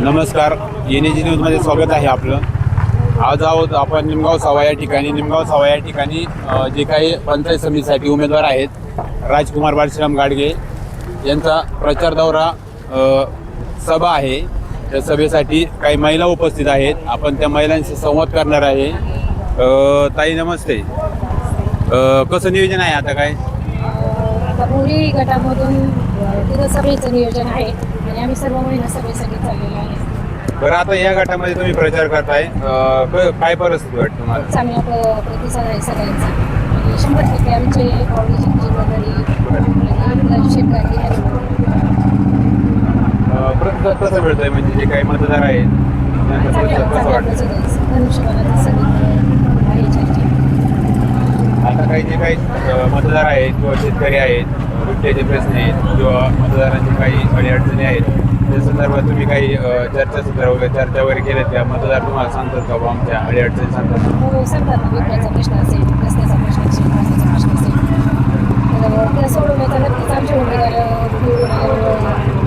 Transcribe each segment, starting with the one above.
नमस्कार, NAG न्यूजमध्ये स्वागत आहे आपलं. आज आहोत आपण निमगाव सावा या ठिकाणी. निमगाव सावा या ठिकाणी जे काही पंचायत समितीसाठी उमेदवार आहेत, राजकुमार बाळश्राम गाडगे यांचा प्रचार दौरा सभा आहे. त्या सभेसाठी काही महिला उपस्थित आहेत. आपण त्या महिलांशी संवाद करणार आहे. ताई नमस्ते. कसं नियोजन आहे आता काय? मुली गटामधून तिथं सभेचं नियोजन आहे आणि आम्ही सर्व महिला सभेसाठी चाललेलो आहे. बरं, आता या गटामध्ये तुम्ही प्रचार करताय, काय परिस्थिती वाटते तुम्हाला? चांगला प्रतिसाद आहे सगळ्यांचा आणि 100% आमचे फाउंडेशनची मंडळी शेतकरी प्रतिसाद कसं मिळतोय? म्हणजे जे काही मतदार आहेत त्यांचा प्रतिसाद कसा वाटतो? धनुष्यबाणाचं सगळं आहे चर्चा. आता काही जे काही मतदार आहेत किंवा शेतकरी आहेत, बिबट्याचे प्रश्न आहेत किंवा मतदारांची काही अडीअडचणी आहेत, त्या संदर्भात तुम्ही काही चर्चा वगैरे केल्यात त्या मतदार तुम्हाला सांगतात का? आमच्या अडीअडचणी सांगतात? हो, सांगतात ना. बिबट्याचा प्रश्न असेल, रस्त्याचा प्रश्न असेल, पाण्याचा प्रश्न असेल, तर त्या सोडवण्याचा नक्कीच आमच्या उमेदवार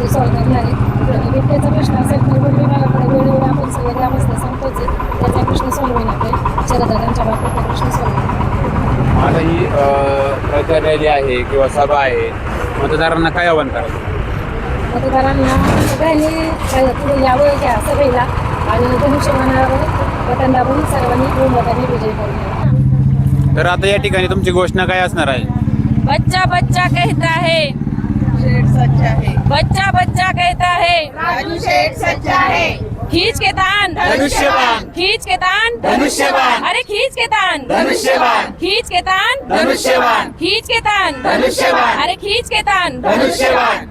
ते सॉल्व्ह करणार आहे. आणि बिबट्याचा प्रश्न असेल तर विभागाकडे वेळोवेळी आपण सगळे ग्रामस्थ सांगतोच आहे. त्याचा प्रश्न सॉल्व्ह होईल आपल्या शरदादांच्या बाबतीत प्रश्न सॉल्व्ह होईल. आता ही प्रचार रॅली आहे किंवा सभा आहे, मतदारांना काय आव्हान करायचं? मतदारांना सगळ्यांनी पुढे यावं त्या सभेला आणि धनुष्यबाणावर बटन दाबून सर्वांनी बहुमताने विजयी करू. तर आता या ठिकाणी तुमची घोषणा काय असणार आहे? बच्चा बच्चा कहता है शेठ सच्चा है, बच्चा बच्चा कहता है राजू शेठ सच्चा है, खींच के तान धनुष्यबाण, खींच के तान धनुष्यबाण, अरे खींच के तान धनुष्यबाण, खींच के तान धनुष्यबाण, खींच के तान धनुष्यबाण, अरे खींच के तान धनुष्यबाण.